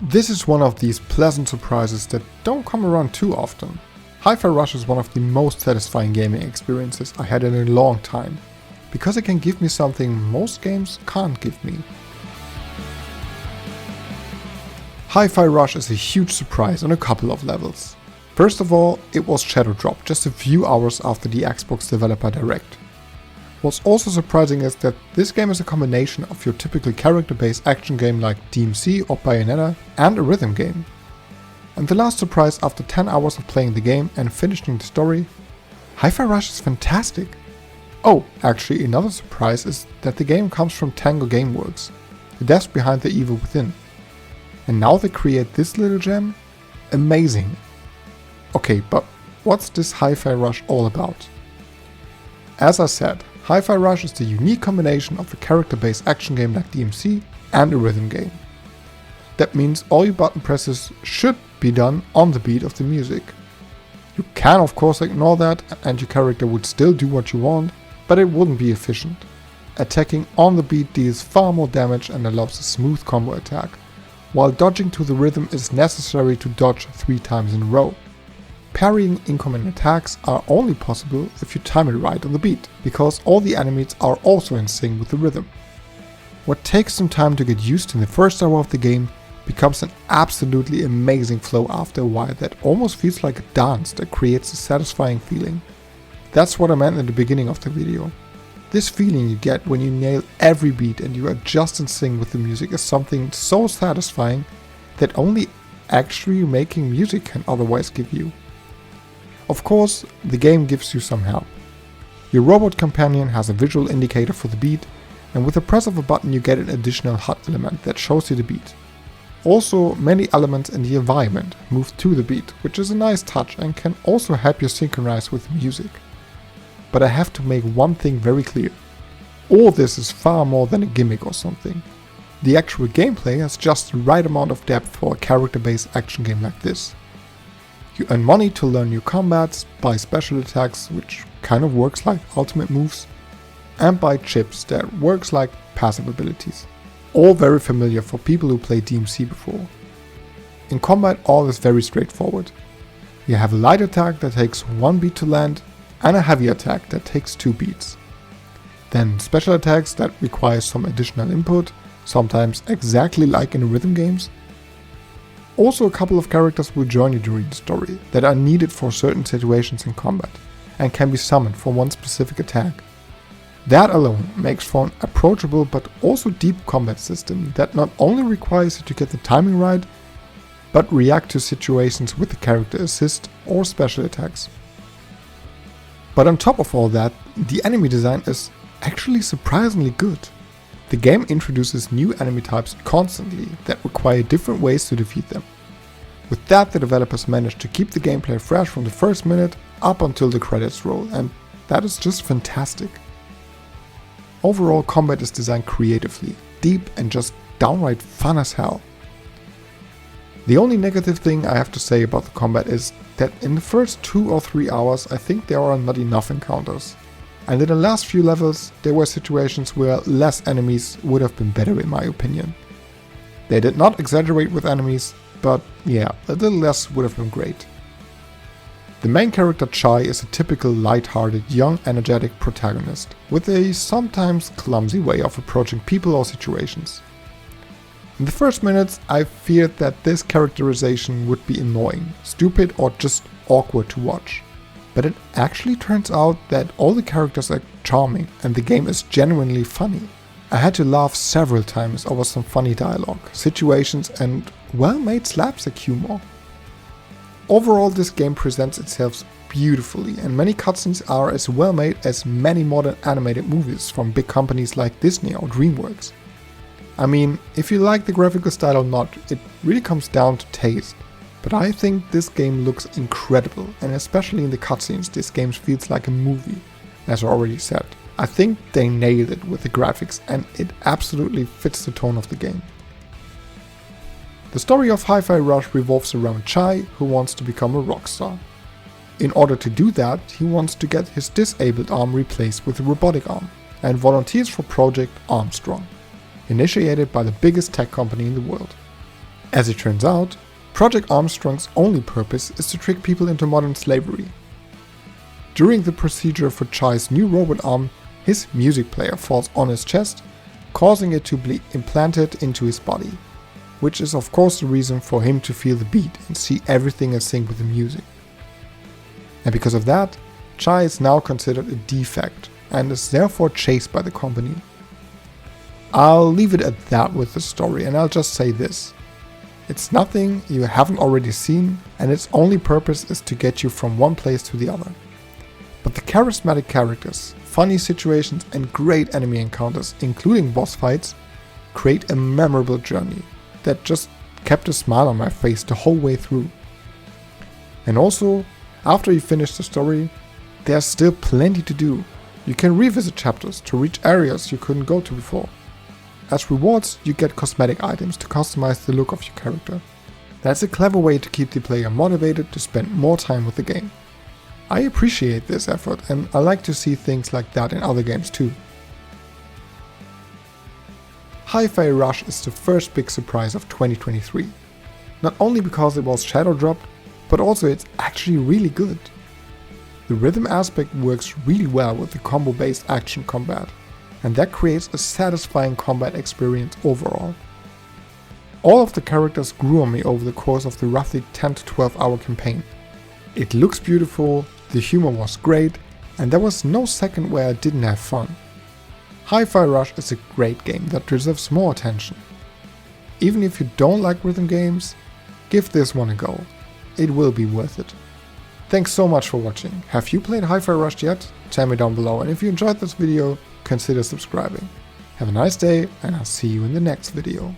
This is one of these pleasant surprises that don't come around too often. Hi-Fi Rush is one of the most satisfying gaming experiences I had in a long time, because it can give me something most games can't give me. Hi-Fi Rush is a huge surprise on a couple of levels. First of all, it was shadow dropped just a few hours after the Xbox Developer Direct. What's also surprising is that this game is a combination of your typical character-based action game like DMC or Bayonetta and a rhythm game. And the last surprise after 10 hours of playing the game and finishing the story, Hi-Fi Rush is fantastic! Oh, actually another surprise is that the game comes from Tango Gameworks, the devs behind The Evil Within. And now they create this little gem? Amazing! Okay, but what's this Hi-Fi Rush all about? As I said, Hi-Fi Rush is the unique combination of a character-based action game like DMC and a rhythm game. That means all your button presses should be done on the beat of the music. You can of course ignore that and your character would still do what you want, but it wouldn't be efficient. Attacking on the beat deals far more damage and allows a smooth combo attack, while dodging to the rhythm is necessary to dodge 3 times in a row. Parrying incoming attacks are only possible if you time it right on the beat, because all the enemies are also in sync with the rhythm. What takes some time to get used in the first hour of the game becomes an absolutely amazing flow after a while that almost feels like a dance that creates a satisfying feeling. That's what I meant in the beginning of the video. This feeling you get when you nail every beat and you are just in sync with the music is something so satisfying that only actually making music can otherwise give you. Of course, the game gives you some help. Your robot companion has a visual indicator for the beat, and with the press of a button you get an additional HUD element that shows you the beat. Also, many elements in the environment move to the beat, which is a nice touch and can also help you synchronize with music. But I have to make one thing very clear. All this is far more than a gimmick or something. The actual gameplay has just the right amount of depth for a character-based action game like this. You earn money to learn new combats, buy special attacks, which kind of works like ultimate moves, and buy chips that works like passive abilities. All very familiar for people who played DMC before. In combat all is very straightforward. You have a light attack that takes 1 beat to land, and a heavy attack that takes 2 beats. Then special attacks that require some additional input, sometimes exactly like in rhythm games. Also a couple of characters will join you during the story that are needed for certain situations in combat and can be summoned for one specific attack. That alone makes for an approachable but also deep combat system that not only requires you to get the timing right, but react to situations with the character assist or special attacks. But on top of all that, the enemy design is actually surprisingly good. The game introduces new enemy types constantly that require different ways to defeat them. With that, the developers managed to keep the gameplay fresh from the first minute up until the credits roll, and that is just fantastic. Overall, combat is designed creatively, deep and just downright fun as hell. The only negative thing I have to say about the combat is that in the first 2 or 3 hours I think there are not enough encounters. And in the last few levels there were situations where less enemies would have been better in my opinion. They did not exaggerate with enemies, but yeah, a little less would have been great. The main character Chai is a typical light-hearted, young, energetic protagonist, with a sometimes clumsy way of approaching people or situations. In the first minutes I feared that this characterization would be annoying, stupid or just awkward to watch. But it actually turns out that all the characters are charming and the game is genuinely funny. I had to laugh several times over some funny dialogue, situations and well-made slapstick humor. Overall, this game presents itself beautifully and many cutscenes are as well made as many modern animated movies from big companies like Disney or DreamWorks. I mean, if you like the graphical style or not, it really comes down to taste. But I think this game looks incredible, and especially in the cutscenes this game feels like a movie, as I already said. I think they nailed it with the graphics and it absolutely fits the tone of the game. The story of Hi-Fi Rush revolves around Chai, who wants to become a rock star. In order to do that, he wants to get his disabled arm replaced with a robotic arm, and volunteers for Project Armstrong, initiated by the biggest tech company in the world. As it turns out, Project Armstrong's only purpose is to trick people into modern slavery. During the procedure for Chai's new robot arm, his music player falls on his chest, causing it to be implanted into his body, which is of course the reason for him to feel the beat and see everything in sync with the music. And because of that, Chai is now considered a defect and is therefore chased by the company. I'll leave it at that with the story, and I'll just say this. It's nothing you haven't already seen, and its only purpose is to get you from one place to the other. But the charismatic characters, funny situations and great enemy encounters, including boss fights, create a memorable journey that just kept a smile on my face the whole way through. And also, after you finish the story, there's still plenty to do. You can revisit chapters to reach areas you couldn't go to before. As rewards, you get cosmetic items to customize the look of your character. That's a clever way to keep the player motivated to spend more time with the game. I appreciate this effort, and I like to see things like that in other games too. Hi-Fi Rush is the first big surprise of 2023. Not only because it was shadow dropped, but also it's actually really good. The rhythm aspect works really well with the combo-based action combat, and that creates a satisfying combat experience overall. All of the characters grew on me over the course of the roughly 10 to 12 hour campaign. It looks beautiful, the humor was great, and there was no second where I didn't have fun. Hi-Fi Rush is a great game that deserves more attention. Even if you don't like rhythm games, give this one a go. It will be worth it. Thanks so much for watching. Have you played Hi-Fi Rush yet? Tell me down below, and if you enjoyed this video, consider subscribing. Have a nice day, and I'll see you in the next video.